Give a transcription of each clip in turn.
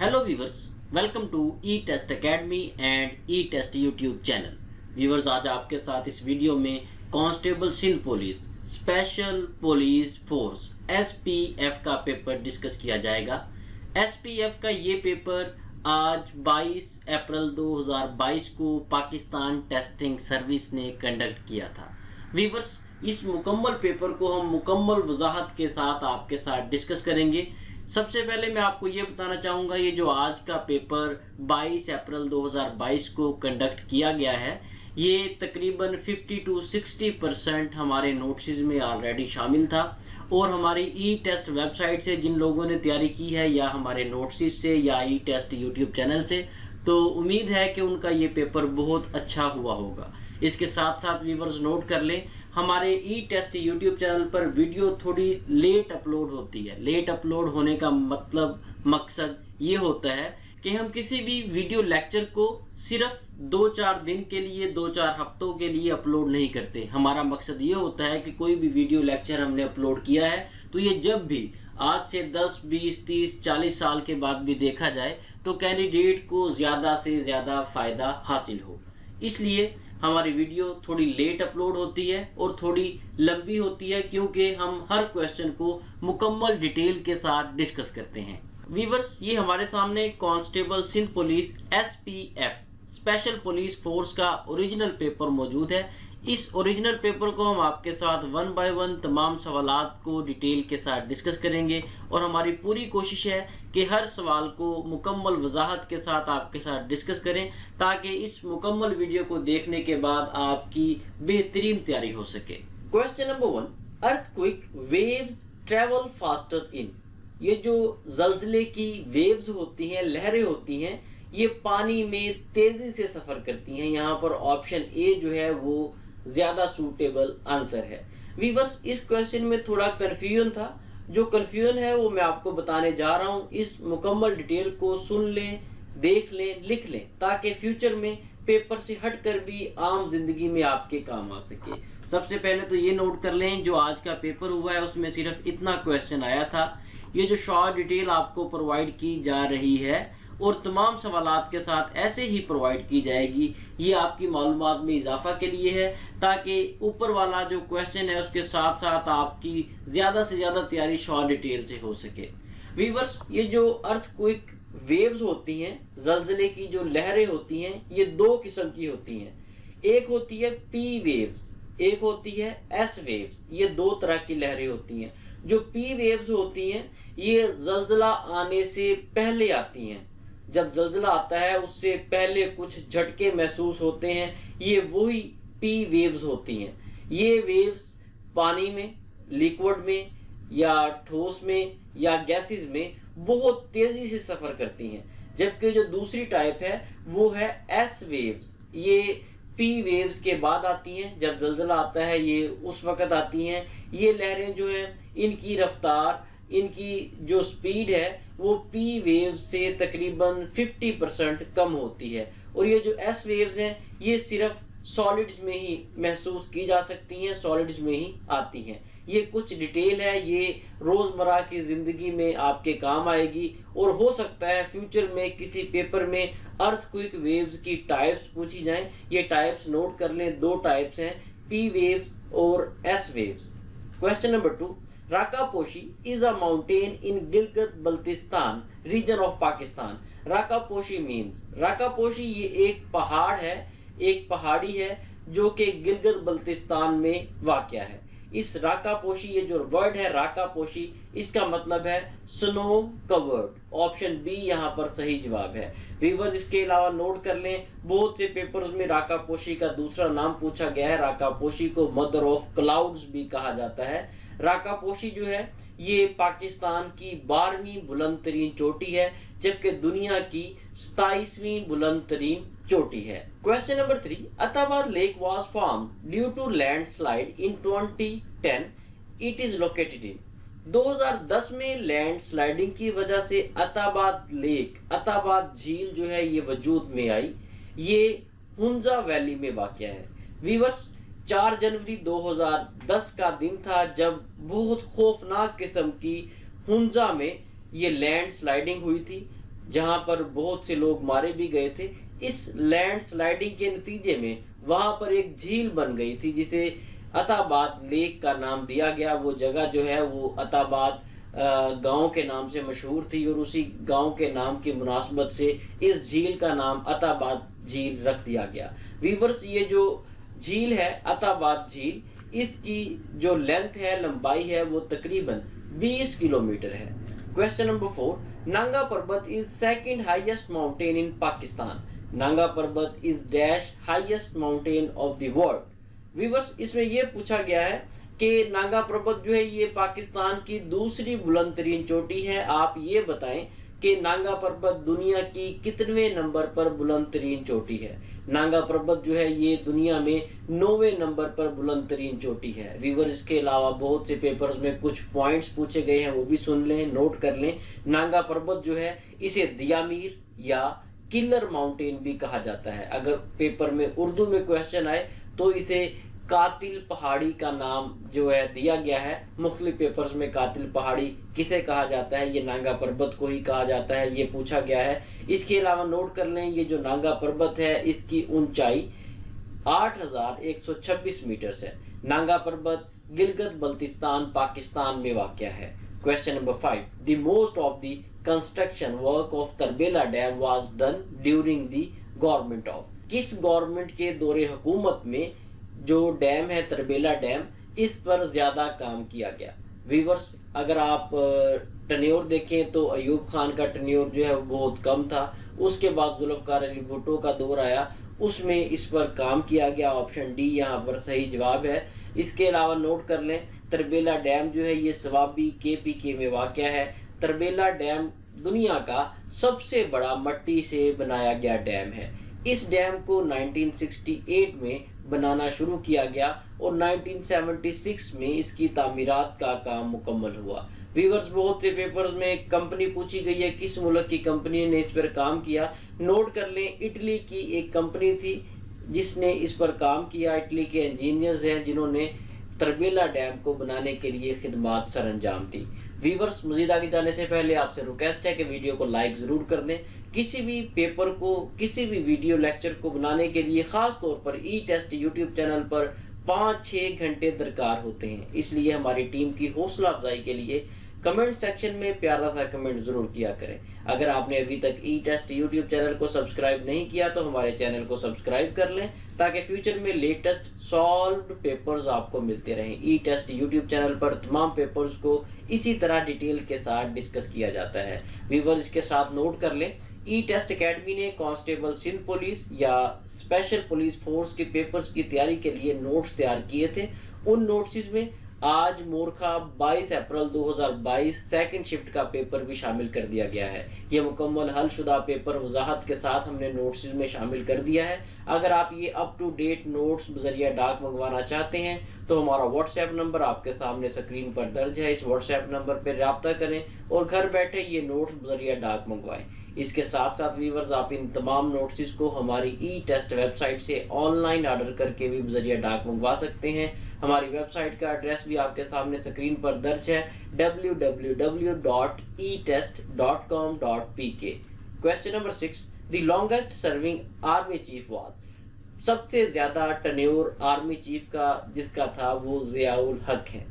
Hello viewers, welcome to E test academy and E test YouTube channel. Viewers, आज आपके साथ इस video में constable Sindh police special police force SPF का paper discuss किया जाएगा। एसपीएफ का ये पेपर आज 22 अप्रैल 2022 को पाकिस्तान टेस्टिंग सर्विस ने कंडक्ट किया था। व्यूवर्स, इस मुकम्मल पेपर को हम मुकम्मल वजाहत के साथ आपके साथ डिस्कस करेंगे। सबसे पहले मैं आपको ये बताना चाहूँगा, ये जो आज का पेपर 22 अप्रैल 2022 को कंडक्ट किया गया है, ये तकरीबन 50 to 60% हमारे नोट्स में ऑलरेडी शामिल था। और हमारी ई टेस्ट वेबसाइट से जिन लोगों ने तैयारी की है या हमारे नोट्स से या ई टेस्ट यूट्यूब चैनल से, तो उम्मीद है कि उनका ये पेपर बहुत अच्छा हुआ होगा। इसके साथ साथ व्यूवर्स नोट कर लें, हमारे ई टेस्ट यूट्यूब चैनल पर वीडियो थोड़ी लेट अपलोड होती है। लेट अपलोड होने का मकसद ये होता है कि हम किसी भी वीडियो लेक्चर को सिर्फ 2-4 दिन के लिए 2-4 हफ्तों के लिए अपलोड नहीं करते। हमारा मकसद ये होता है कि कोई भी वीडियो लेक्चर हमने अपलोड किया है तो ये जब भी आज से 10, 20, 30, 40 साल के बाद भी देखा जाए तो कैंडिडेट को ज्यादा से ज्यादा फायदा हासिल हो। इसलिए हमारी वीडियो थोड़ी लेट अपलोड होती है और थोड़ी लंबी होती है, क्योंकि हम हर क्वेश्चन को मुकम्मल डिटेल के साथ डिस्कस करते हैं। व्यूवर्स, ये हमारे सामने constable Sindh police SPF special police force का ओरिजिनल पेपर मौजूद है। इस ओरिजिनल पेपर को हम आपके साथ 1 by 1 तमाम सवालात को डिटेल के साथ डिस्कस करेंगे और हमारी पूरी कोशिश है कि हर सवाल को मुकम्मल वजाहत के साथ आपके साथ डिस्कस करें, ताकि इस मुकम्मल वीडियो को देखने के बाद आपकी बेहतरीन तैयारी हो सके। Question number 1, earthquake waves travel faster in. ये जो जल्जले की वेव्स होती हैं, लहरें होती हैं, ये पानी में तेजी से सफर करती हैं। यहाँ पर ऑप्शन ए जो है वो ज्यादा सूटेबल आंसर है। व्यूअर्स, इस क्वेश्चन में थोड़ा कंफ्यूजन था। जो कंफ्यूजन है वो मैं आपको बताने जा रहा हूँ। इस मुकम्मल डिटेल को सुन लें, देख लें, लिख लें, ताकि फ्यूचर में पेपर से हटकर भी आम जिंदगी में आपके काम आ सके। सबसे पहले तो ये नोट कर लें, जो आज का पेपर हुआ है उसमें सिर्फ इतना क्वेश्चन आया था। ये जो शॉर्ट डिटेल आपको प्रोवाइड की जा रही है और तमाम सवालात के साथ ऐसे ही प्रोवाइड की जाएगी, ये आपकी मालूमात में इजाफा के लिए है, ताकि ऊपर वाला जो क्वेश्चन है उसके साथ साथ आपकी ज्यादा से ज्यादा तैयारी शॉर्ट डिटेल से हो सके। व्यूअर्स, ये जो अर्थक्वेक वेव्स होती हैं, जल्जले की जो लहरें होती हैं, ये 2 किस्म की होती हैं। एक होती है पी वेव्स, एक होती है एस वेव्स। ये 2 तरह की लहरें होती हैं। जो पी वेव्स होती हैं ये जल्जला आने से पहले आती हैं। जब जल्जला आता है उससे पहले कुछ झटके महसूस होते हैं, ये वही पी वेव्स होती हैं। ये वेव्स पानी में, लिक्विड में या ठोस में या गैसेस में बहुत तेजी से सफर करती हैं। जबकि जो दूसरी टाइप है वो है एस वेव्स। ये पी वेव्स के बाद आती हैं। जब जल्जला आता है ये उस वक्त आती हैं। ये लहरें जो हैं, इनकी रफ्तार, इनकी जो स्पीड है वो पी वेव्स से तकरीबन 50% कम होती है। और ये जो एस वेव्स हैं ये सिर्फ सॉलिड्स में ही महसूस की जा सकती हैं, सॉलिड्स में ही आती हैं। ये कुछ डिटेल है, ये रोजमर्रा की जिंदगी में आपके काम आएगी और हो सकता है फ्यूचर में किसी पेपर में अर्थक्वेक वेव्स की टाइप्स पूछी जाएं। ये टाइप्स नोट कर लें, 2 टाइप्स हैं, पी वेव्स और S waves. Question number 2, Rakaposhi is a mountain in Gilgit-Baltistan region of Pakistan. Rakaposhi means, Rakaposhi ये एक पहाड़ है, एक पहाड़ी है जो कि गिलगित बल्तिस्तान में वाक़या है। इस राकापोशी, ये जो वर्ड है राकापोशी, इसका मतलब है स्नो कवर्ड। ऑप्शन बी यहाँ पर सही जवाब है। व्यूअर्स, इसके अलावा नोट कर लें, बहुत से पेपर्स में राकापोशी का दूसरा नाम पूछा गया है। राकापोशी को मदर ऑफ क्लाउड्स भी कहा जाता है। राकापोशी जो है ये पाकिस्तान की 12वीं बुलंद तरीन चोटी है, जबकि दुनिया की 27वीं बुलंद तरीन चोटी है। Question number 3, Attabad lake was formed due to landslide in 2010, it is located in. 2010 में लैंडस्लाइडिंग की वजह से अताबाद लेक, अताबाद झील जो है ये वजूद में आई। ये हुंजा वैली में वाक़या है। व्यूअर्स, 4 जनवरी 2010 का दिन था जब बहुत खौफनाक किस्म की हुंजा में ये लैंड स्लाइडिंग हुई थी। जहां पर बहुत से लोग मारे भी गए थे। इस लैंड स्लाइडिंग के नतीजे में वहां पर एक झील बन गई थी जिसे अताबाद लेक का नाम दिया गया। वो जगह जो है वो अताबाद गांव के नाम से मशहूर थी और उसी गांव के नाम की मुनासबत से इस झील का नाम अताबाद झील रख दिया गया। वीवर्स, ये जो झील है अताबाद झील, इसकी जो लेंथ है, लंबाई है, वो तकरीबन 20 किलोमीटर है। Question number 4, Nanga Parbat is second highest mountain in Pakistan. Nanga Parbat is dash highest mountain of the world. Viewers, इसमें यह पूछा गया है कि नांगा पर्वत जो है ये पाकिस्तान की दूसरी बुलंद तरीन चोटी है। आप ये बताएं कि नांगा पर्वत दुनिया की कितने नंबर पर बुलंद तरीन चोटी है। नांगा पर्वत जो है ये दुनिया में 9वें नंबर पर बुलंद तरीन चोटी है। व्यूअर, इसके अलावा बहुत से पेपर्स में कुछ पॉइंट्स पूछे गए हैं, वो भी सुन लें, नोट कर लें। नांगा पर्वत जो है इसे दियामीर या किलर माउंटेन भी कहा जाता है। अगर पेपर में उर्दू में क्वेश्चन आए तो इसे कातिल पहाड़ी का नाम जो है दिया गया है। मुख्तलिफ पेपर्स में कातिल पहाड़ी किसे कहा जाता है, ये नांगा पर्वत को ही कहा जाता है, ये पूछा गया है। इसके अलावा नोट कर लें, ये जो नांगा पर्वत है इसकी ऊंचाई 8126 मीटर है। नांगा पर्वत गिलगित बल्तिस्तान पाकिस्तान में वाक़या है। Question number 5, the most of the construction work of Tarbela dam was done during the government of. किस गवर्नमेंट के दौरे हुकूमत में जो डैम है तरबेला डैम, इस पर ज्यादा काम किया गया। व्यूअर्स, अगर आप टन्योर देखें तो अयूब खान का टन्योर जो है वो बहुत कम था। उसके बाद जुल्फकार अली भुट्टो का दौर आया, उसमें इस पर काम किया गया। ऑप्शन डी यहाँ पर सही जवाब है। इसके अलावा नोट कर लें, तरबेला डैम जो है ये सवाबी KPK में वाक़या है। तरबेला डैम दुनिया का सबसे बड़ा मट्टी से बनाया गया डैम है। इस डैम को 1968 में बनाना शुरू किया गया और 1976 में इसकी तामीरात का काम मुकम्मल हुआ। व्यूअर्स, बहुत से पेपर्स में कंपनी पूछी गई है, किस मुल्क की कंपनी ने इस पर काम किया। नोट कर लें, इटली की एक कंपनी थी जिसने इस पर काम किया। इटली के इंजीनियर्स हैं जिन्होंने तरबेला डैम को बनाने के लिए खिदमात सर अंजाम दी। व्यूअर्स, मजीद आगे जाने से पहले आपसे रिक्वेस्ट है कि वीडियो को लाइक जरूर कर दें। किसी भी पेपर को, किसी भी वीडियो लेक्चर को बनाने के लिए खास तौर पर ई टेस्ट यूट्यूब चैनल पर 5-6 घंटे दरकार होते हैं। इसलिए हमारी टीम की हौसला अफजाई के लिए कमेंट सेक्शन में प्यारा सा कमेंट जरूर किया करें। अगर आपने अभी तक ई टेस्ट यूट्यूब चैनल को सब्सक्राइब नहीं किया तो हमारे चैनल को सब्सक्राइब कर लें ताकि फ्यूचर में लेटेस्ट सॉल्व्ड पेपर्स आपको मिलते रहें। ई टेस्ट यूट्यूब चैनल पर तमाम पेपर्स को इसी तरह डिटेल के साथ डिस्कस किया जाता है। व्यूअर्स, इसके साथ नोट कर लें, ई टेस्ट अकेडमी ने कांस्टेबल सिंध पुलिस या स्पेशल पुलिस फोर्स के पेपर्स की तैयारी के लिए नोट्स तैयार किए थे। उन नोट्स में आज मोरखा 22 अप्रैल 2022 सेकंड शिफ्ट का पेपर भी शामिल कर दिया गया है। यह मुकम्मल हलशुदा पेपर वजाहत के साथ हमने नोट्स में शामिल कर दिया है। अगर आप ये अप टू डेट नोट्स बजरिया डाक मंगवाना चाहते हैं तो हमारा व्हाट्सएप नंबर आपके सामने स्क्रीन पर दर्ज है। इस व्हाट्सएप नंबर पर रब्ता करें और घर बैठे ये नोट्स बजरिया डाक मंगवाएं। इसके साथ साथ व्यूअर्स, आप इन तमाम नोट्स को हमारी ई टेस्ट वेबसाइट से ऑनलाइन ऑर्डर करके भी बजरिया डाक मंगवा सकते हैं। हमारी वेबसाइट का एड्रेस भी आपके सामने स्क्रीन पर दर्ज है, www.etest.com.pk। Question number 6, the longest serving army chief was. सबसे ज्यादा टन्योर आर्मी चीफ का जिसका था वो जियाउल हक है।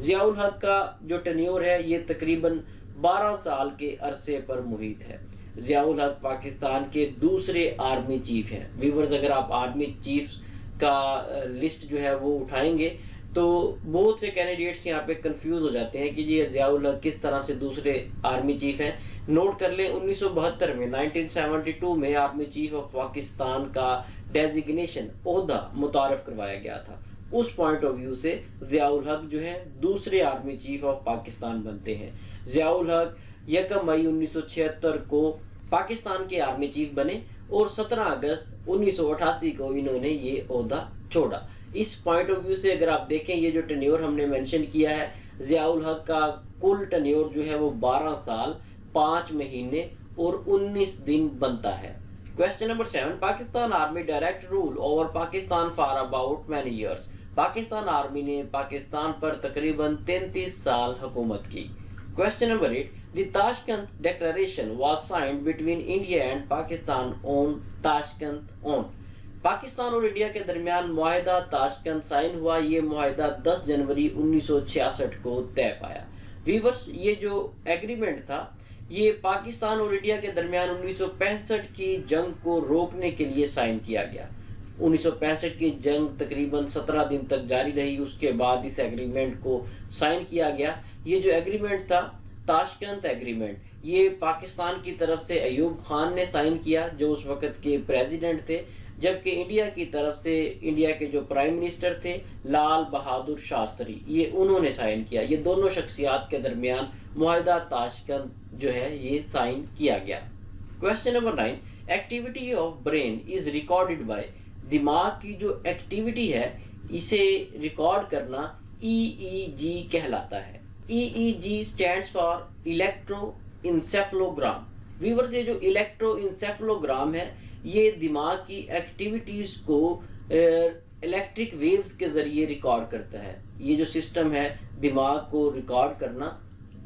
जियाउल हक का जो टन्योर है ये तकरीबन 12 साल के अरसे पर मुहित है। जियाउल हक पाकिस्तान के दूसरे आर्मी चीफ हैं। व्यूअर्स, अगर आप आर्मी चीफ्स का लिस्ट जो है वो उठाएंगे तो बहुत से कैंडिडेट्स यहाँ पे कंफ्यूज हो जाते हैं कि ये जियाउल हक किस तरह से दूसरे आर्मी चीफ हैं। नोट कर लें, 1972 में 1972 में आर्मी चीफ ऑफ पाकिस्तान का डेजिग्नेशन ओहदा मुतारफ करवाया गया था। उस पॉइंट ऑफ व्यू से जियाउल हक जो है दूसरे आर्मी चीफ ऑफ पाकिस्तान बनते हैं। जियाउल हक 1 मई 1976 को पाकिस्तान के आर्मी चीफ बने और 17 अगस्त 1988 को इन्होंने ये ओहदा छोड़ा। इस पॉइंट ऑफ व्यू से अगर आप देखें, ये जो टेन्योर हमने मेंशन किया है, जियाउल हक का कुल टेन्योर जो है वो 12 साल 5 महीने और 19 दिन बनता है। Question number 7, Pakistan army direct rule over Pakistan for about many years. Pakistan army ने पाकिस्तान पर तकरीबन 33 साल हुकूमत की। Question number 8, The Tashkent Declaration was signed between India and Pakistan on Tashkent on. Pakistan और इंडिया के दरमियान मुआहिदा ताशकंद साइन हुआ। ये मुआहिदा 10 जनवरी 1966 को तय पाया। वीवर्स, ये जो एग्रीमेंट था ये पाकिस्तान और इंडिया के दरमियान 1965 की जंग को रोकने के लिए साइन किया गया। 1965 की जंग तकरीबन 17 दिन तक जारी रही, उसके बाद इस एग्रीमेंट को साइन किया गया। ये जो एग्रीमेंट था ताशकंद एग्रीमेंट, ये पाकिस्तान की तरफ से अयूब खान ने साइन किया जो उस वक्त के प्रेसिडेंट थे, जबकि इंडिया की तरफ से इंडिया के जो प्राइम मिनिस्टर थे लाल बहादुर शास्त्री, ये उन्होंने साइन किया। ये दोनों शख्सियात के दरमियान मुआहिदा ताशकंद जो है ये साइन किया गया। Question number 9, activity of brain is recorded by. दिमाग की जो एक्टिविटी है इसे रिकॉर्ड करना EEG कहलाता है। EEG stands for electroencephalogram. Viewers, ये जो इलेक्ट्रोइंसेफलोग्राम है ये दिमाग की एक्टिविटीज को इलेक्ट्रिक वेव्स के जरिए रिकॉर्ड करता है। ये जो सिस्टम है दिमाग को रिकॉर्ड करना,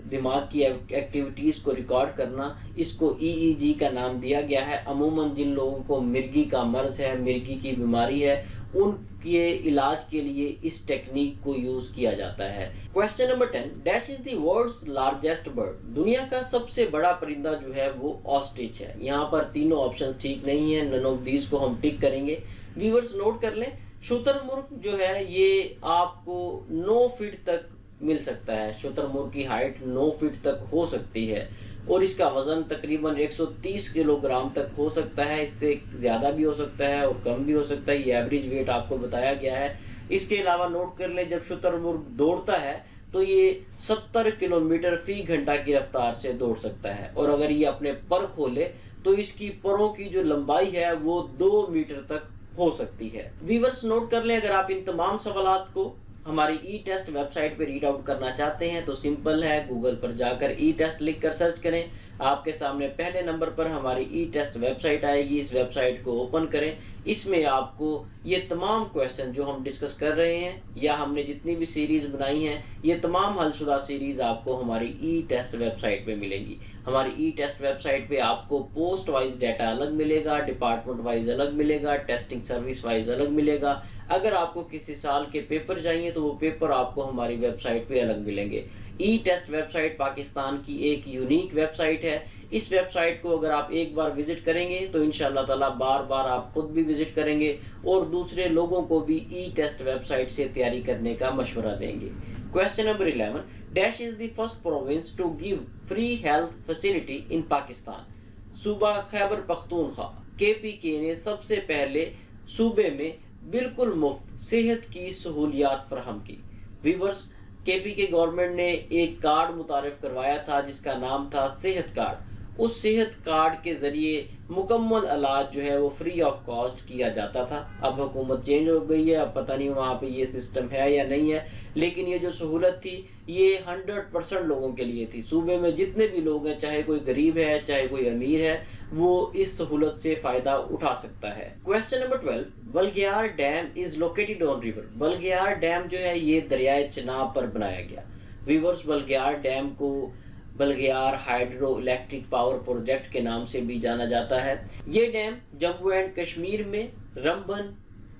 दिमाग की एक्टिविटीज को रिकॉर्ड करना, इसको EEG का नाम दिया गया है। अमूमन जिन लोगों को मिर्गी का मर्ज है, मिर्गी की बीमारी है, उनके इलाज के लिए इस टेक्निक को यूज किया जाता है। Question number 10, dash is the world's largest bird. दुनिया का सबसे बड़ा परिंदा जो है वो ऑस्ट्रिच है। यहाँ पर तीनों ऑप्शन ठीक नहीं है, नन ऑफ दीज को हम टिक करेंगे। व्यूअर्स नोट कर लें, शुतुरमुर्ग जो है ये आपको 9 फीट तक मिल सकता है। शुतुरमुर्ग की हाइट 9 फीट तक हो सकती है और इसका वजन तकरीबन 130 किलोग्राम तक हो सकता है। इससे ज्यादा भी हो सकता है और कम भी हो सकता है, ये एवरेज वेट आपको बताया गया है। इसके अलावा नोट कर ले, जब शुतुरमुर्ग दौड़ता है तो ये 70 किलोमीटर फी घंटा की रफ्तार से दौड़ सकता है और अगर ये अपने पर खोले तो इसकी परों की जो लंबाई है वो 2 मीटर तक हो सकती है। व्यूअर्स नोट कर लें, अगर आप इन तमाम सवालात को हमारी ई-टेस्ट वेबसाइट पे रीड आउट करना चाहते हैं तो सिंपल है, गूगल पर जाकर ई-टेस्ट लिखकर सर्च करें। आपके सामने पहले नंबर पर हमारी ई-टेस्ट वेबसाइट आएगी। इस वेबसाइट को ओपन करें, इसमें आपको ये तमाम क्वेश्चन जो हम डिस्कस कर रहे हैं या हमने जितनी भी सीरीज बनाई हैं ये तमाम हलशुदा सीरीज आपको हमारी ई-टेस्ट वेबसाइट पे मिलेंगी। हमारी ई-टेस्ट वेबसाइट पे आपको पोस्ट वाइज डाटा अलग मिलेगा, डिपार्टमेंट वाइज अलग मिलेगा, टेस्टिंग सर्विस वाइज अलग मिलेगा। अगर आपको किसी साल के पेपर चाहिए तो वो पेपर आपको हमारी वेबसाइट पे अलग मिलेंगे। ई-टेस्ट वेबसाइट पाकिस्तान की एक यूनिक वेबसाइट है। इस वेबसाइट को अगर आप एक बार विजिट करेंगे तो इंशाअल्लाह ताला बार बार आप खुद भी विजिट करेंगे और दूसरे लोगों को भी ई-टेस्ट वेबसाइट से तैयारी करने का मशवरा देंगे। Question number 11, dash is the first province to give free health facility in Pakistan. सूबा खैबर पख्तूनख्वा KPK ने सबसे पहले सूबे में बिल्कुल मुफ्त सेहत की सहूलियात फराहम की। व्यूअर्स, KPK गवर्नमेंट ने एक कार्ड मुतारिफ करवाया था जिसका नाम था सेहत कार्ड। उस सेहत कार्ड के जरिए मुकम्मल इलाज जो है वो फ्री ऑफ कॉस्ट किया जाता था। अब हुकूमत चेंज हो गई है, अब पता नहीं वहाँ पे ये सिस्टम है या नहीं है, लेकिन ये जो सहूलत थी ये 100% लोगों के लिए थी। सूबे में जितने भी लोग हैं, चाहे कोई गरीब है चाहे कोई अमीर है, वो इस सहूलत से फायदा उठा सकता है। Question number 12, Baglihar dam is located on river. Baglihar dam जो है ये दरियाए चनाब पर बनाया गया। व्यूअर्स, बल्गियार डैम को बल्गियार हाइड्रो इलेक्ट्रिक पावर प्रोजेक्ट के नाम से भी जाना जाता है। ये डैम जम्मू एंड कश्मीर में रंबन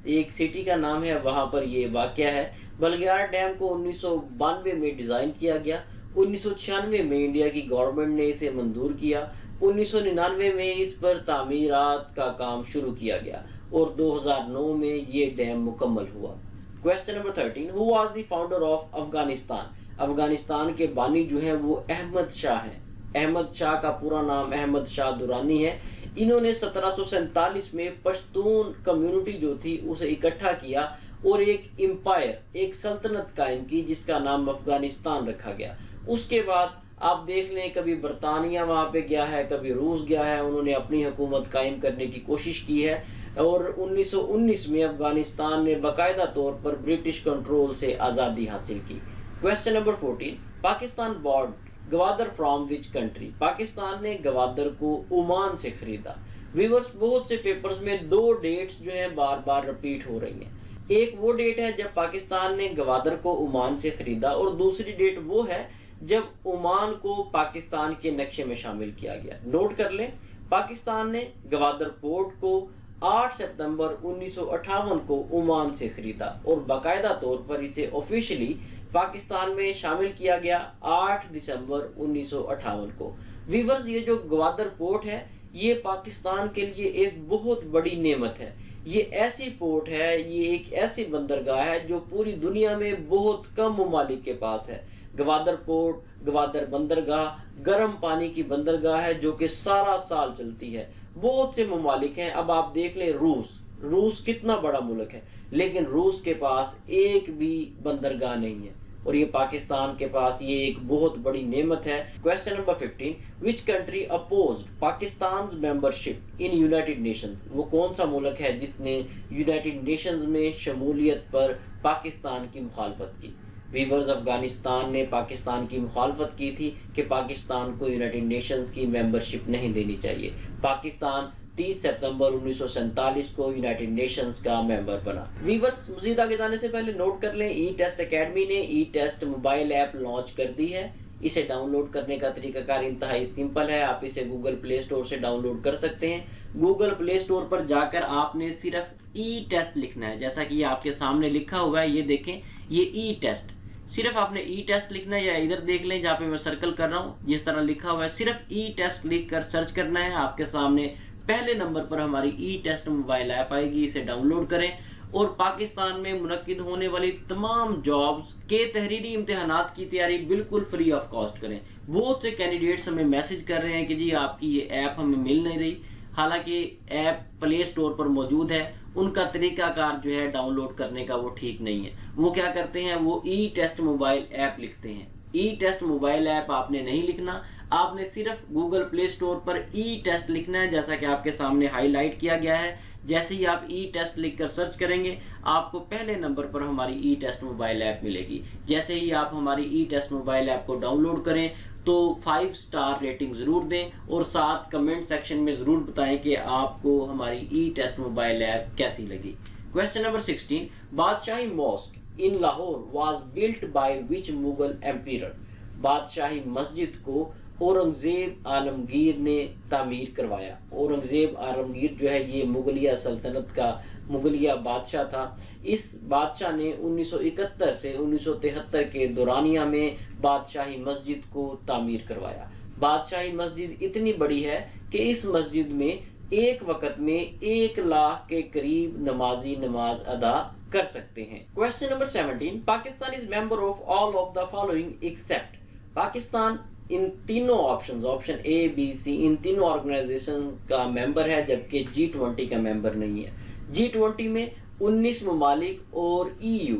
एक सिटी का नाम है, वहां पर ये वाक़या है। बल्गियार डैम को 1992 में डिजाइन किया गया। 1996 में इंडिया की गवर्नमेंट ने इसे मंजूर किया। 1999 में इस पर तामीरात का काम शुरू किया गया और 2009 में ये डैम मुकम्मल हुआ। Question number 13, who was the founder of Afghanistan. Afghanistan के बानी जो है वो अहमद शाह हैं। अहमद शाह का पूरा नाम अहमद शाह दुरानी है। इन्होंने 1747 में पश्तून कम्युनिटी जो थी उसे इकट्ठा किया और एक एम्पायर, एक सल्तनत कायम की जिसका नाम अफगानिस्तान रखा गया। उसके बाद आप देख लें, कभी बरतानिया वहां पे गया है, कभी रूस गया है, उन्होंने अपनी हुकूमत कायम करने की कोशिश की है और 1919 में अफगानिस्तान ने बाकायदा तौर पर ब्रिटिश कंट्रोल से आज़ादी हासिल की। Question number 14, Pakistan bought Gwadar from which country. Pakistan ने गवादर को ओमान से खरीदा। व्यूअर्स, बहुत से पेपर्स में 2 डेट्स जो है बार बार रिपीट हो रही हैं। एक वो डेट है जब पाकिस्तान ने गवादर को ओमान से खरीदा और दूसरी डेट वो है जब ओमान को पाकिस्तान के नक्शे में शामिल किया गया। नोट कर लें, पाकिस्तान ने गवादर पोर्ट को 8 सितंबर 1958 को ओमान से खरीदा और बाकायदा तौर पर इसे ऑफिशियली पाकिस्तान में शामिल किया गया 8 दिसंबर 1958 को। वीवर्स, ये जो गवादर पोर्ट है ये पाकिस्तान के लिए एक बहुत बड़ी नेमत है। ये ऐसी पोर्ट है, ये एक ऐसी बंदरगाह है जो पूरी दुनिया में बहुत कम ममालिक के पास है। गवादर पोर्ट, गवादर बंदरगाह गर्म पानी की बंदरगाह है जो कि सारा साल चलती है। बहुत से ममालिक हैं, अब आप देख लें रूस कितना बड़ा मुल्क है, लेकिन रूस के पास एक भी बंदरगाह नहीं है और ये पाकिस्तान के पास ये एक बहुत बड़ी नेमत है। Question number 15, which country opposed Pakistan membership in United Nations? वो कौन सा मुल्क है जिसने यूनाइटेड नेशंस में शमूलियत पर पाकिस्तान की मुखालफत की? वीवर्स, अफगानिस्तान ने पाकिस्तान की मुखालफत की थी कि पाकिस्तान को यूनाइटेड नेशंस की मेंबरशिप नहीं देनी चाहिए। पाकिस्तान 30 सितंबर 1947 को यूनाइटेड नेशंस का मेंबर बना। वीवर्स, मजीद आगे जाने से पहले नोट कर लें, ई टेस्ट एकेडमी ने ई टेस्ट मोबाइल ऐप लॉन्च कर दी है। इसे डाउनलोड करने का तरीकाकार इंतहाई सिंपल है। आप इसे गूगल प्ले स्टोर से डाउनलोड कर सकते हैं। गूगल प्ले स्टोर पर जाकर आपने सिर्फ ई टेस्ट लिखना है, जैसा कि ये आपके सामने लिखा हुआ है, ये देखें, ये ई टेस्ट। सिर्फ आपने ई टेस्ट लिखना है, या इधर देख लें जहाँ पे मैं सर्कल कर रहा हूँ, जिस तरह लिखा हुआ है, सिर्फ ई टेस्ट लिख कर सर्च करना है। आपके सामने पहले नंबर पर हमारी ई टेस्ट मोबाइल ऐप आएगी, इसे डाउनलोड करें और पाकिस्तान में मुनक्किद होने वाली तमाम जॉब्स के तहरीरी इम्तिहानात की तैयारी बिल्कुल फ्री ऑफ कॉस्ट करें। बहुत से कैंडिडेट्स हमें मैसेज कर रहे हैं कि जी आपकी ये ऐप हमें मिल नहीं रही, हालांकि ऐप प्ले स्टोर पर मौजूद है। उनका तरीकाकार जो है डाउनलोड करने का वो ठीक नहीं है। वो क्या करते हैं, वो ई टेस्ट मोबाइल ऐप लिखते हैं। ई टेस्ट मोबाइल ऐप आपने नहीं लिखना, आपने सिर्फ गूगल प्ले स्टोर पर ई टेस्ट लिखना है, जैसा कि आपके सामने हाईलाइट किया गया है। जैसे ही आप ई टेस्ट लिखकर सर्च करेंगे, आपको पहले नंबर पर हमारी ई टेस्ट मोबाइल ऐप मिलेगी। जैसे ही आप हमारी ई टेस्ट मोबाइल ऐप को डाउनलोड करें तो 5 स्टार रेटिंग जरूर दें और साथ कमेंट सेक्शन में जरूर बताएं कि आपको हमारी ई टेस्ट मोबाइल ऐप कैसी लगी। Question number 16, Badshahi mosque in Lahore was built by which Mughal emperor? Badshahi मस्जिद को औरंगजेब आलमगीर ने तामीर करवाया। औरंगजेब आलमगीर जो है ये मुगलिया सल्तनत का मुगलिया बादशाह था। इस बादशाह ने 1971 से 1973 के दौरानिया में बादशाही मस्जिद को तामीर करवाया। बादशाही मस्जिद इतनी बड़ी है कि इस मस्जिद में एक वक्त में 1 लाख के करीब नमाजी नमाज अदा कर सकते हैं। Question number 17, Pakistan is member of all of the following except? Pakistan इन तीनों ऑप्शन ए, बी, सी, इन तीनों ऑर्गेनाइजेशन का मेंबर है, जबकि G20 का मेंबर नहीं है। G20 में 19 ममालिक और EU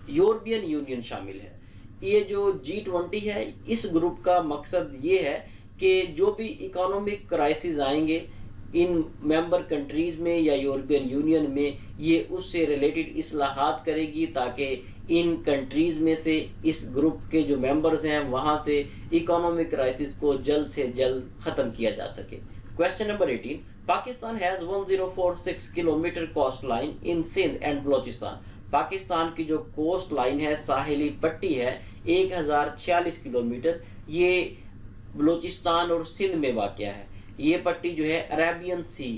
यूरोपियन यूनियन शामिल है। ये जो G20 है, इस ग्रुप का मकसद ये है कि जो भी इकोनॉमिक क्राइसिस आएंगे इन मेंबर कंट्रीज में या यूरोपियन यूनियन में, ये उससे रिलेटेड इस्लाहात करेगी ताकि इन कंट्रीज में से इस ग्रुप के जो मेंबर्स हैं वहां से इकोनॉमिक क्राइसिस को जल्द से जल्द खत्म किया जा सके। Question number 18, Pakistan has 1046 kilometre coast line in Sindh and Balochistan? Pakistan की जो कोस्ट लाइन है, साहिली पट्टी है, 1046 किलोमीटर, ये बलोचिस्तान और सिंध में वाक़या है। ये पट्टी जो है अरेबियन सी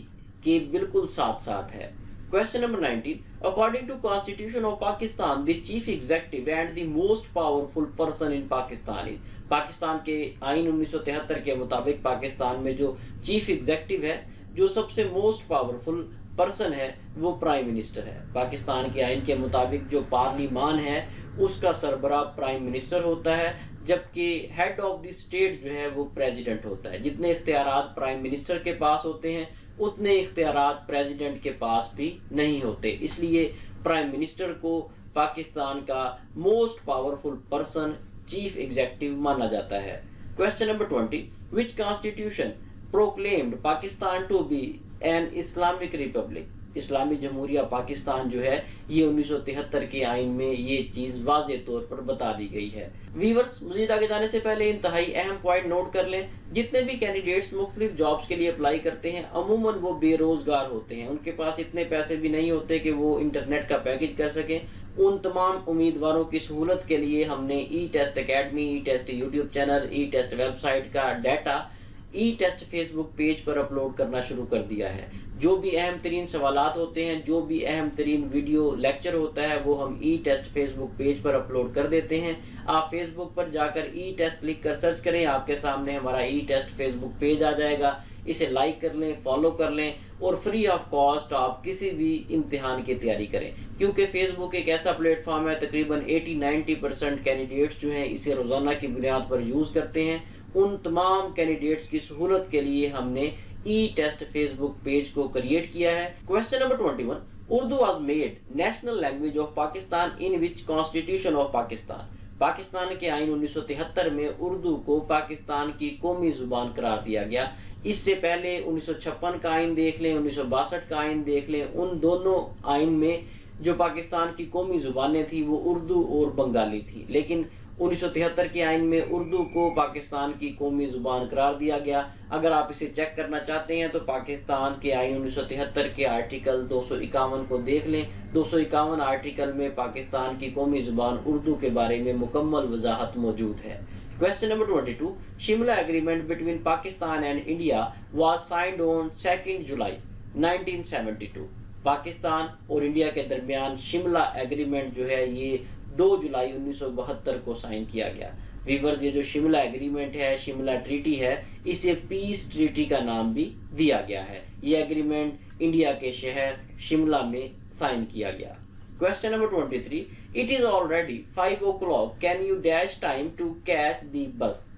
के बिल्कुल साथ साथ है। Question number 19, according to constitution of Pakistan the chief executive and the most powerful person in Pakistan is? Pakistan के आइन 1973 के मुताबिक पाकिस्तान में जो चीफ एग्जीक्यूटिव है, जो सबसे मोस्ट पावरफुल पर्सन है, वो प्राइम मिनिस्टर है। पाकिस्तान के आइन के मुताबिक जो पार्लिमान है उसका सरबराह प्राइम मिनिस्टर होता है, जबकि हेड ऑफ द स्टेट जो है वो प्रेसिडेंट होता है। जितने इख्तियारात प्राइम मिनिस्टर के पास होते हैं उतने इख्तियारात प्रेसिडेंट के पास भी नहीं होते, इसलिए प्राइम मिनिस्टर को पाकिस्तान का most powerful person chief executive माना जाता है। Question number 20, which constitution proclaimed Pakistan to be an Islamic republic? इस्लामी जमहूरिया पाकिस्तान जो है ये 1973 के आइन में ये चीज वाज़े तौर पर बता दी गई है। व्यूअर्स, मजीद आगे जाने से पहले इंतहाई अहम पॉइंट नोट कर लें। जितने भी कैंडिडेट्स मुख्तलिफ जॉब्स के लिए अप्लाई करते हैं अमूमन वो बेरोजगार होते हैं, उनके पास इतने पैसे भी नहीं होते कि वो इंटरनेट का पैकेज कर सकें। उन तमाम उम्मीदवारों की सहूलत के लिए हमने ई टेस्ट अकेडमी, ई टेस्ट यूट्यूब चैनल, ई टेस्ट वेबसाइट का डाटा ई टेस्ट फेसबुक पेज पर अपलोड करना शुरू कर दिया है। जो भी अहम तरीन सवालात होते हैं, जो भी अहम तरीन वीडियो लेक्चर होता है वो हम ई टेस्ट फेसबुक पेज पर अपलोड कर देते हैं। आप फेसबुक पर जाकर ई टेस्ट लिख कर सर्च करें, आपके सामने हमारा ई टेस्ट फेसबुक पेज आ जाएगा। इसे लाइक कर लें, फॉलो कर लें और फ्री ऑफ कॉस्ट आप किसी भी इम्तिहान की तैयारी करें, क्योंकि फेसबुक एक ऐसा प्लेटफॉर्म है तकरीबन 80-90% कैंडिडेट्स जो हैं इसे रोजाना की बुनियाद पर यूज करते हैं। उन तमाम कैंडिडेट्स की सहूलत के लिए हमने ई टेस्ट फेसबुक पेज को क्रिएट किया है। Question number 21, Urdu was made national language of Pakistan in which constitution of Pakistan. Pakistan के आइन 1973 में उर्दू को पाकिस्तान की कौमी जुबान करार दिया गया। इससे पहले 1956 का आइन देख लें, 1962 का आइन देख लें, उन दोनों आइन में जो पाकिस्तान की कौमी जुबानें थी वो उर्दू और बंगाली थी, लेकिन 1973 के आइन में उर्दू को पाकिस्तान की कौमी जुबान करार दिया गया। अगर आप इसे चेक करना चाहते हैं तो पाकिस्तान के आइन 1973 के आर्टिकल 251 को देख लें। 251 आर्टिकल में पाकिस्तान की कौमी जुबान उर्दू के बारे में मुकम्मल वजाहत मौजूद है। Question number 22, Shimla agreement between Pakistan and India was signed on 2 जुलाई 1972। पाकिस्तान और इंडिया के दरमियान शिमला एग्रीमेंट जो है ये 2 जुलाई 1972 को साइन किया गया। व्यूअर्स, ये जो शिमला एग्रीमेंट है, शिमला ट्रीटी है, इसे पीस ट्रीटी का नाम भी दिया गया है। ये एग्रीमेंट इंडिया के शहर शिमला में साइन किया गया। Question number 23, it is already 5 o'clock, can you dash time to catch the bus.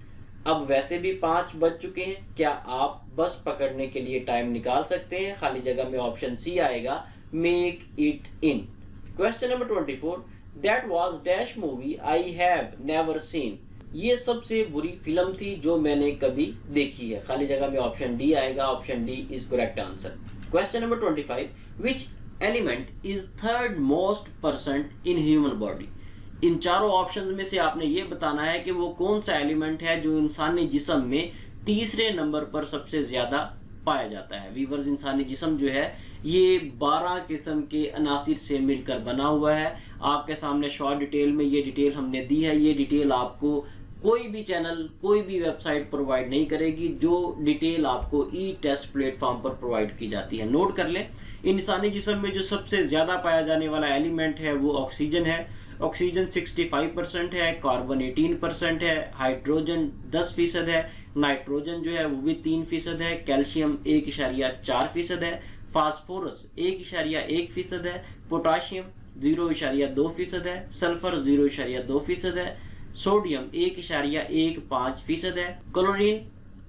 अब वैसे भी 5 बज चुके हैं, क्या आप बस पकड़ने के लिए टाइम निकाल सकते हैं? खाली जगह में ऑप्शन सी आएगा, make it in. Question number 24, that was dash movie I have never seen. ये सबसे बुरी फिल्म थी जो मैंने कभी देखी है। खाली जगह में ऑप्शन डी आएगा, option D is correct answer. Question number 25, which element is third most percent in human body. इन चारों ऑप्शंस में से आपने ये बताना है कि वो कौन सा एलिमेंट है जो इंसानी जिस्म में तीसरे नंबर पर सबसे ज्यादा पाया जाता है। वीवर्स, इंसानी जिस्म जो है ये 12 किस्म के अनासिर से मिलकर बना हुआ है। आपके सामने शॉर्ट डिटेल में ये डिटेल हमने दी है। ये डिटेल आपको कोई भी चैनल, कोई भी वेबसाइट प्रोवाइड नहीं करेगी। जो डिटेल आपको ई टेस्ट प्लेटफॉर्म पर प्रोवाइड की जाती है। नोट कर लें, इंसानी जिस्म में जो सबसे ज्यादा पाया जाने वाला एलिमेंट है वो ऑक्सीजन है। ऑक्सीजन 65% है, कार्बन 18% है, हाइड्रोजन 10% है, नाइट्रोजन जो है वो भी 3% है, कैल्शियम 1.4% है, फास्फोरस 1.1% है, पोटाशियम 0.2% है, सल्फर 0.2% है, सोडियम 1.15% है, क्लोरीन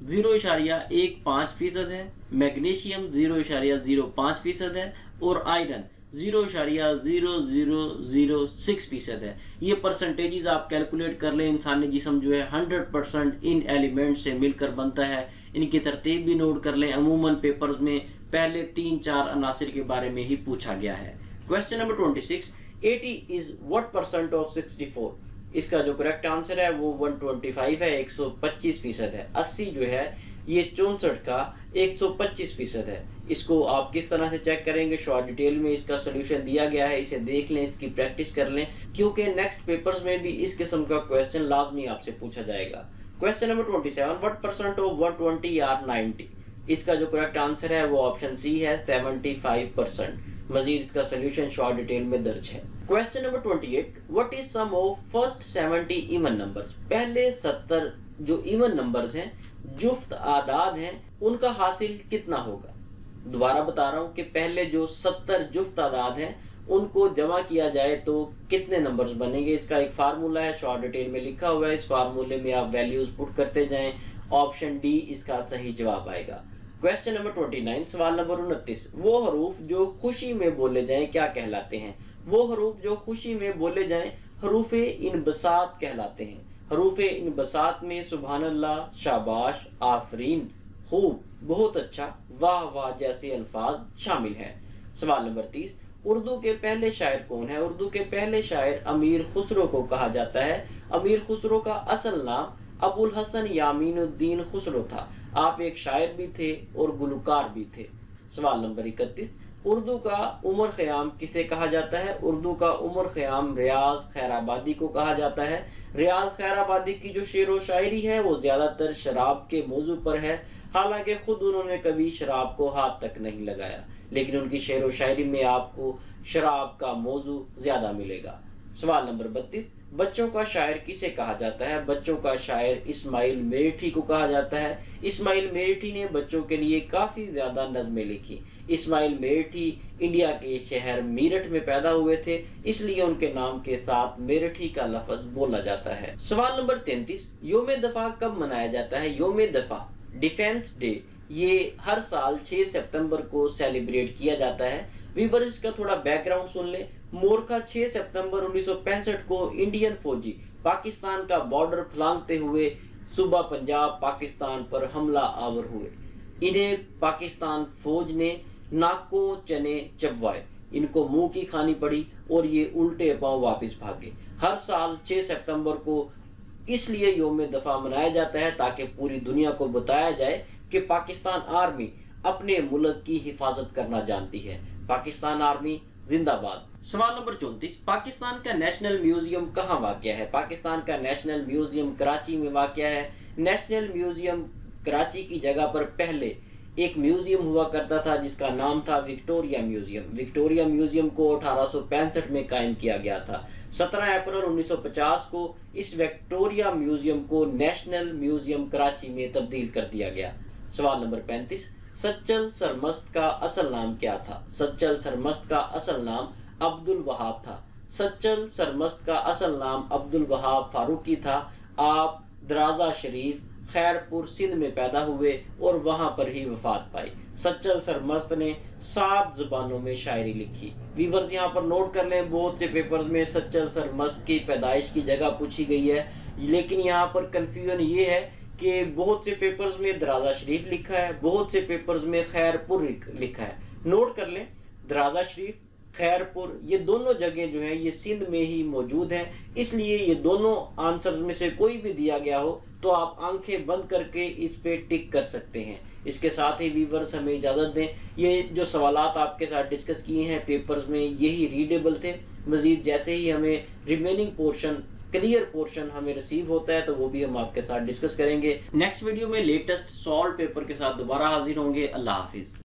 0.15% है, मैग्नीशियम 0.05% है और आयरन 0.0006% है। ये परसेंटेजेस आप कैलकुलेट कर लें। इंसानी जिस्म जो है 100% इन एलिमेंट से मिलकर बनता है। इनकी तरतीब भी नोट कर लें। अमूमन पेपर्स में पहले 3-4 अनासिर के बारे में ही पूछा गया है। Question number 26, 80 is what percent of 64। इसका जो करेक्ट आंसर है वो 125 है, 125% है। 80 जो है ये 64 का 125% है। इसको आप किस तरह से चेक करेंगे, शॉर्ट डिटेल में इसका सोल्यूशन दिया गया है। इसे देख लें, इसकी प्रैक्टिस कर लें, क्योंकि नेक्स्ट पेपर्स में भी इस किस्म का क्वेश्चन लाजमी आपसे पूछा जाएगा। Question number 27, what percent of 120 are 90। इसका जो करेक्ट आंसर है वो ऑप्शन सी है, 75%। मजीद इसका सोल्यूशन शॉर्ट डिटेल में दर्ज है। Question number 28, what is sum of first 70 even numbers. पहले 70 जो इवन नंबर्स हैं, जुफ्त आदाद हैं, उनका हासिल कितना होगा। दोबारा बता रहा हूं कि पहले जो 70 जुफ्त आदाद हैं उनको जमा किया जाए तो कितने नंबर्स बनेंगे। इसका एक फार्मूला है, शॉर्ट डिटेल में लिखा हुआ है। इस फार्मूले में आप वैल्यूज पुट करते जाएं। ऑप्शन डी इसका सही जवाब आएगा। क्वेश्चन नंबर 29, सवाल नंबर 29, वो हरूफ जो खुशी में बोले जाएं क्या कहलाते हैं। वो हरूफ जो खुशी में बोले जाएं हरूफे इनबसात कहलाते हैं। हरूफे इनबसात में सुभान अल्लाह, शाबाश, आफरीन, खूब, बहुत अच्छा, वाह वाह जैसे अल्फाज शामिल हैं। सवाल नंबर 30, उर्दू के पहले शायर कौन है? उर्दू के पहले शायर अमीर खुसरो को कहा जाता है। अमीर खुसरो का असल नाम अबुल हसन यामीनुद्दीन खुसरो था। आप एक शायर भी थे और गुलकार भी थे। सवाल नंबर 31, उर्दू का उमर खयाम किसे कहा जाता है? उर्दू का उमर खयाम रियाज खैराबादी को कहा जाता है। रियाज खैराबादी की जो शेर व शायरी है वो ज्यादातर शराब के मौजू पर है। हालांकि खुद उन्होंने कभी शराब को हाथ तक नहीं लगाया, लेकिन उनकी शेर व शायरी में आपको शराब का मौजू ज्यादा मिलेगा। सवाल नंबर 32, बच्चों का शायर किसे कहा जाता है? बच्चों का शायर इस्माइल मेरठी को कहा जाता है। इस्माइल मेरठी ने बच्चों के लिए काफी ज्यादा नज़में लिखी। इस्माइल मेरठी इंडिया के शहर मेरठ में पैदा हुए थे, इसलिए उनके नाम के साथ मेरठी का लफ्ज बोला जाता है। सवाल नंबर 33, योम दफा कब मनाया जाता है? योम दफा डिफेंस डे ये हर साल 6 सितंबर को सेलिब्रेट किया जाता है। व्यूअर्स इसका थोड़ा बैकग्राउंड सुन ले। मोरखा 6 सितंबर 1965 को इंडियन फौजी पाकिस्तान का बॉर्डर फलांगते हुए सूबा पंजाब पाकिस्तान पर हमला आवर हुए। इन्हें पाकिस्तान फौज ने नाकों चने चबवाए, इनको मुंह की खानी पड़ी और ये उल्टे पांव वापस भागे। हर साल 6 सितंबर को इसलिए योम दफा मनाया जाता है ताकि पूरी दुनिया को बताया जाए कि पाकिस्तान आर्मी अपने मुल्क की हिफाजत करना जानती है। पाकिस्तान आर्मी जिंदाबाद। सवाल नंबर 34, पाकिस्तान का नेशनल म्यूजियम कहाँ वाक़या है? पाकिस्तान का नेशनल म्यूजियम कराची में वाक़या है। नेशनल म्यूजियम कराची की जगह पर पहले एक म्यूजियम हुआ करता था जिसका नाम था विक्टोरिया म्यूजियम। विक्टोरिया म्यूजियम को 1865 में कायम किया गया था। 17 अप्रैल 1950 को इस विक्टोरिया म्यूजियम को नेशनल म्यूजियम कराची में तब्दील कर दिया गया। सवाल नंबर 35, सच्चल सरमस्त का असल नाम क्या था? सच्चल सरमस्त का असल नाम अब्दुल वहाब था। सच्चल सरमस्त का असल नाम अब्दुल वहाब फारूकी था। आप दराजा शरीफ खैरपुर सिंध में पैदा हुए और वहां पर ही वफात पाई। सच्चल सरमस्त ने 7 जुबानों में शायरी लिखी। व्यूअर्स यहाँ पर नोट कर लें, बहुत से पेपर्स में सच्चल सरमस्त की पैदाइश की जगह पूछी गई है, लेकिन यहाँ पर कंफ्यूजन ये है कि बहुत से पेपर्स में दराजा शरीफ लिखा है, बहुत से पेपर्स में खैरपुर लिखा है। नोट कर लें, दराजा शरीफ खैरपुर ये दोनों जगह जो है ये सिंध में ही मौजूद हैं, इसलिए ये दोनों आंसर्स में से कोई भी दिया गया हो तो आप आंखें बंद करके इस पे टिक कर सकते हैं। इसके साथ ही व्यूअर्स हमें इजाजत दें। ये जो सवालात आपके साथ डिस्कस किए हैं पेपर्स में यही रीडेबल थे। मजीद जैसे ही हमें रिमेनिंग पोर्शन क्लियर पोर्शन हमें रिसीव होता है तो वो भी हम आपके साथ डिस्कस करेंगे। नेक्स्ट वीडियो में लेटेस्ट सॉल्व पेपर के साथ दोबारा हाजिर होंगे। अल्लाह हाफिज।